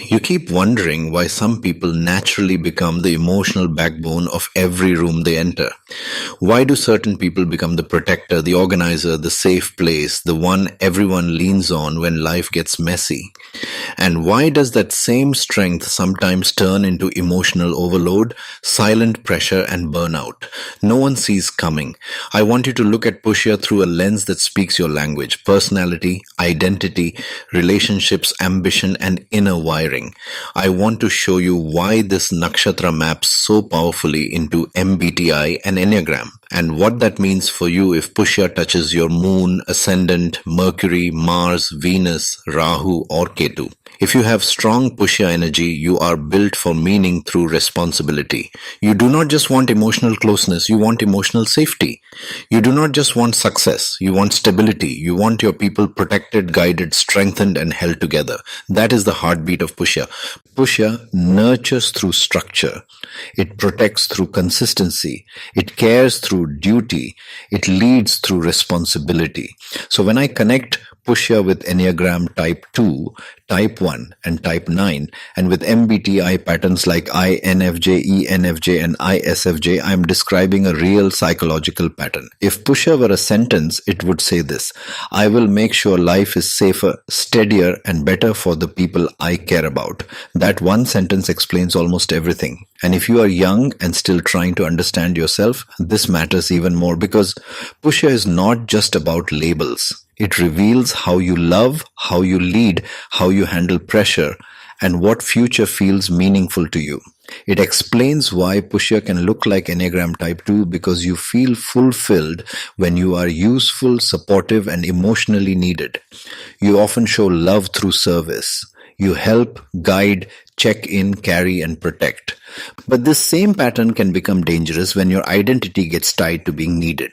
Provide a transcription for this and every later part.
You keep wondering why some people naturally become the emotional backbone of every room they enter. Why do certain people become the protector, the organizer, the safe place, the one everyone leans on when life gets messy? And why does that same strength sometimes turn into emotional overload, silent pressure, and burnout? No one sees coming. I want you to look at Pushya through a lens that speaks your language: personality, identity, relationships, ambition, and inner wiring. I want to show you why this nakshatra maps so powerfully into MBTI and Enneagram, and what that means for you if Pushya touches your moon, ascendant, Mercury, Mars, Venus, Rahu, or Ketu. If you have strong Pushya energy, you are built for meaning through responsibility. You do not just want emotional closeness, you want emotional safety. You do not just want success, you want stability. You want your people protected, guided, strengthened, and held together. That is the heartbeat of Pushya. Pushya nurtures through structure. It protects through consistency. It cares through duty. It leads through responsibility. So when I connect Pushya with Enneagram Type 2, Type 1, and Type 9, and with MBTI patterns like INFJ, ENFJ, and ISFJ, I am describing a real psychological pattern. If Pushya were a sentence, it would say this: I will make sure life is safer, steadier, and better for the people I care about. That one sentence explains almost everything. And if you are young and still trying to understand yourself, this matters even more, because Pushya is not just about labels. It reveals how you love, how you lead, how you handle pressure, and what future feels meaningful to you. It explains why Pushya can look like Enneagram Type 2, because you feel fulfilled when you are useful, supportive, and emotionally needed. You often show love through service. You help, guide, check in, carry, and protect. But this same pattern can become dangerous when your identity gets tied to being needed.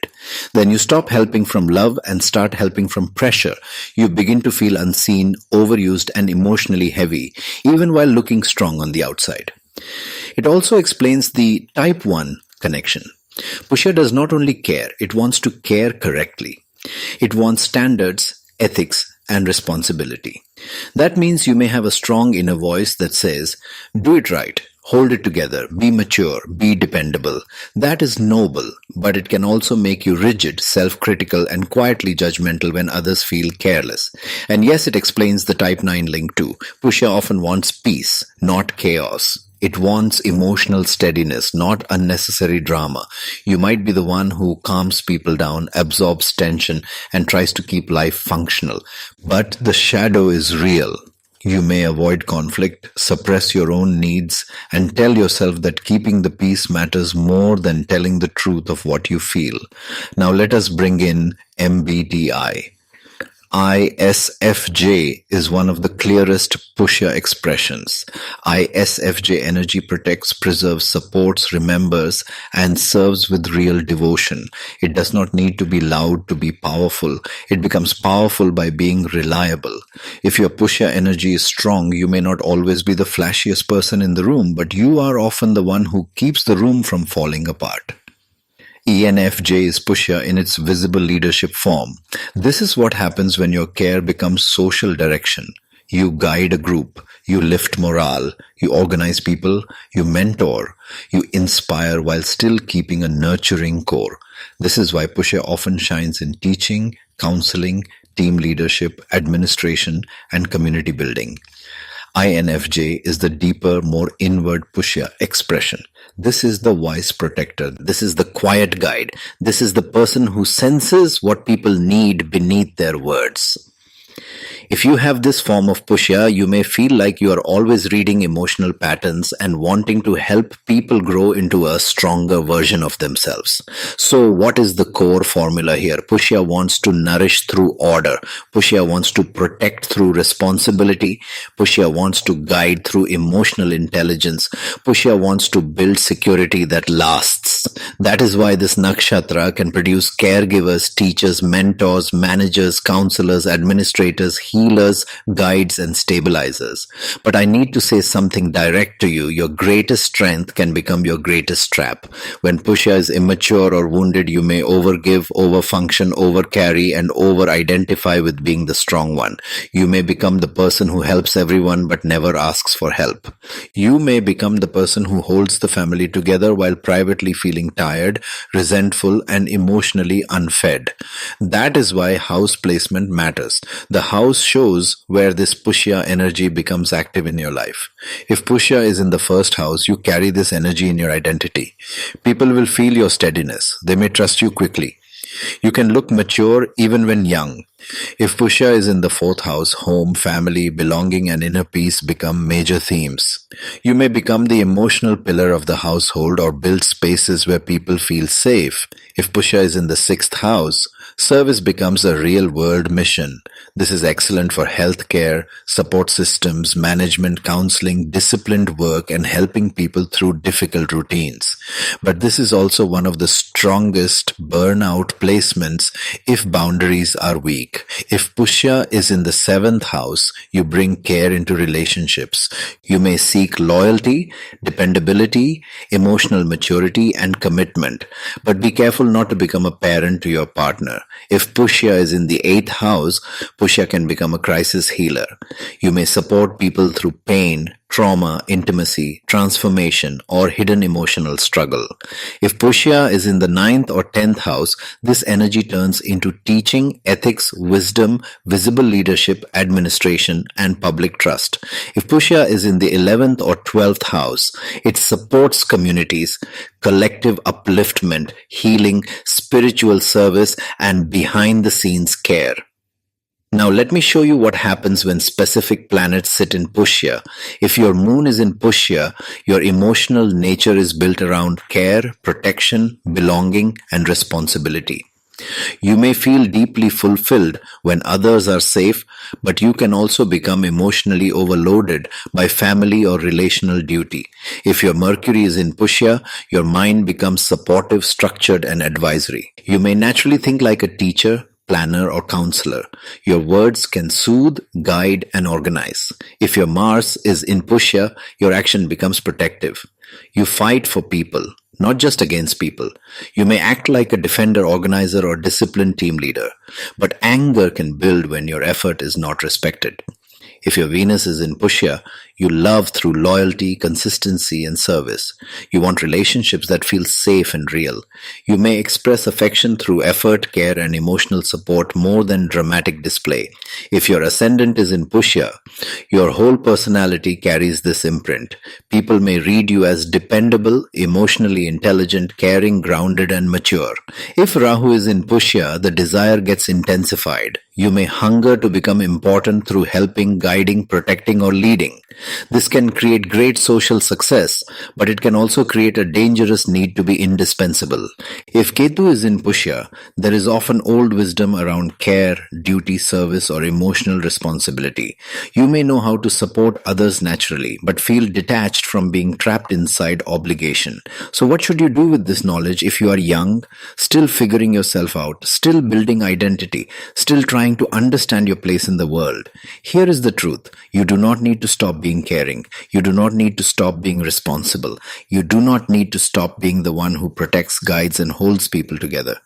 Then you stop helping from love and start helping from pressure. You begin to feel unseen, overused, and emotionally heavy, even while looking strong on the outside. It also explains the Type 1 connection. Pushya does not only care, it wants to care correctly. It wants standards, ethics, and responsibility. That means you may have a strong inner voice that says, do it right, hold it together, be mature, be dependable. That is noble, but it can also make you rigid, self-critical, and quietly judgmental when others feel careless. And yes, it explains the Type 9 link too. Pushya often wants peace, not chaos. It wants emotional steadiness, not unnecessary drama. You might be the one who calms people down, absorbs tension, and tries to keep life functional. But the shadow is real. You may avoid conflict, suppress your own needs, and tell yourself that keeping the peace matters more than telling the truth of what you feel. Now let us bring in MBTI. ISFJ is one of the clearest Pushya expressions. ISFJ energy protects, preserves, supports, remembers, and serves with real devotion. It does not need to be loud to be powerful. It becomes powerful by being reliable. If your Pushya energy is strong, you may not always be the flashiest person in the room, but you are often the one who keeps the room from falling apart. ENFJ is Pushya in its visible leadership form. This is what happens when your care becomes social direction. You guide a group, you lift morale, you organize people, you mentor, you inspire while still keeping a nurturing core. This is why Pushya often shines in teaching, counseling, team leadership, administration, and community building. INFJ is the deeper, more inward Pushya expression. This is the wise protector. This is the quiet guide. This is the person who senses what people need beneath their words. If you have this form of Pushya, you may feel like you are always reading emotional patterns and wanting to help people grow into a stronger version of themselves. So what is the core formula here? Pushya wants to nourish through order. Pushya wants to protect through responsibility. Pushya wants to guide through emotional intelligence. Pushya wants to build security that lasts. That is why this nakshatra can produce caregivers, teachers, mentors, managers, counselors, administrators, healers, guides, and stabilizers. But I need to say something direct to you. Your greatest strength can become your greatest trap. When Pushya is immature or wounded, you may overgive, overfunction, overcarry, and over-identify with being the strong one. You may become the person who helps everyone but never asks for help. You may become the person who holds the family together while privately feeling tired, resentful, and emotionally unfed. That is why house placement matters. The house shows where this Pushya energy becomes active in your life. If Pushya is in the first house, you carry this energy in your identity. People will feel your steadiness. They may trust you quickly. You can look mature even when young. If Pushya is in the fourth house, home, family, belonging, and inner peace become major themes. You may become the emotional pillar of the household or build spaces where people feel safe. If Pushya is in the sixth house, service becomes a real-world mission. This is excellent for healthcare, support systems, management, counseling, disciplined work, and helping people through difficult routines. But this is also one of the strongest burnout placements if boundaries are weak. If Pushya is in the seventh house, you bring care into relationships. You may seek loyalty, dependability, emotional maturity, and commitment. But be careful not to become a parent to your partner. If Pushya is in the eighth house, Pushya can become a crisis healer. You may support people through pain, trauma, intimacy, transformation, or hidden emotional struggle. If Pushya is in the ninth or 10th house, this energy turns into teaching, ethics, wisdom, visible leadership, administration, and public trust. If Pushya is in the 11th or 12th house, it supports communities, collective upliftment, healing, spiritual service, and behind-the-scenes care. Now let me show you what happens when specific planets sit in Pushya. If your moon is in Pushya, your emotional nature is built around care, protection, belonging, and responsibility. You may feel deeply fulfilled when others are safe, but you can also become emotionally overloaded by family or relational duty. If your Mercury is in Pushya, your mind becomes supportive, structured, and advisory. You may naturally think like a teacher, planner, or counselor. Your words can soothe, guide, and organize. If your Mars is in Pushya, your action becomes protective. You fight for people, not just against people. You may act like a defender, organizer, or disciplined team leader, but anger can build when your effort is not respected. If your Venus is in Pushya, you love through loyalty, consistency, and service. You want relationships that feel safe and real. You may express affection through effort, care, and emotional support more than dramatic display. If your Ascendant is in Pushya, your whole personality carries this imprint. People may read you as dependable, emotionally intelligent, caring, grounded, and mature. If Rahu is in Pushya, the desire gets intensified. You may hunger to become important through helping, guiding, protecting, or leading. This can create great social success, but it can also create a dangerous need to be indispensable. If Ketu is in Pushya, there is often old wisdom around care, duty, service, or emotional responsibility. You may know how to support others naturally, but feel detached from being trapped inside obligation. So what should you do with this knowledge if you are young, still figuring yourself out, still building identity, still trying to understand your place in the world? Here is the truth. You do not need to stop being caring. You do not need to stop being responsible. You do not need to stop being the one who protects, guides, and holds people together.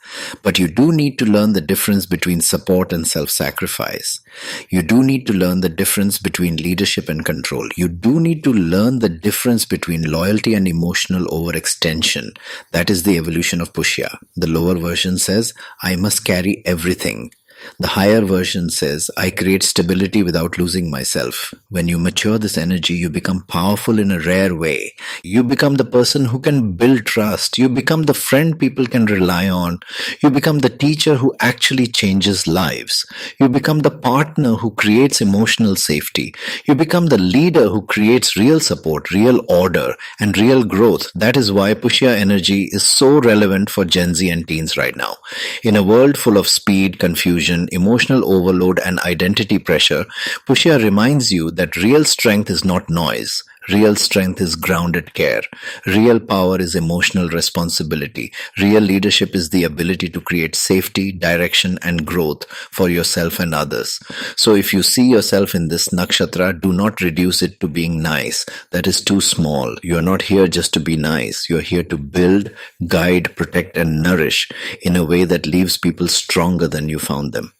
But you do need to learn the difference between support and self-sacrifice. You do need to learn the difference between leadership and control. You do need to learn the difference between loyalty and emotional overextension. That is the evolution of Pushya. The lower version says, I must carry everything. The higher version says, I create stability without losing myself. When you mature this energy, you become powerful in a rare way. You become the person who can build trust. You become the friend people can rely on. You become the teacher who actually changes lives. You become the partner who creates emotional safety. You become the leader who creates real support, real order, and real growth. That is why Pushya energy is so relevant for Gen Z and teens right now. In a world full of speed, confusion, emotional overload, and identity pressure, Pushya reminds you that real strength is not noise. Real strength is grounded care. Real power is emotional responsibility. Real leadership is the ability to create safety, direction, and growth for yourself and others. So if you see yourself in this nakshatra, do not reduce it to being nice. That is too small. You're not here just to be nice. You're here to build, guide, protect, and nourish in a way that leaves people stronger than you found them.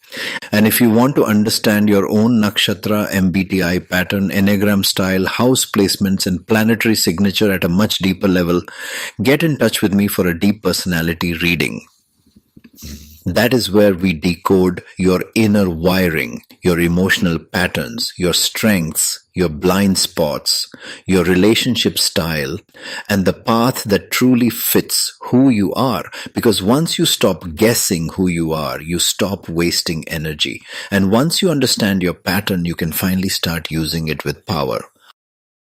And if you want to understand your own nakshatra, MBTI pattern, Enneagram style, house placements, and planetary signature at a much deeper level, get in touch with me for a deep personality reading. That is where we decode your inner wiring, your emotional patterns, your strengths, your blind spots, your relationship style, and the path that truly fits who you are. Because once you stop guessing who you are, you stop wasting energy. And once you understand your pattern, you can finally start using it with power.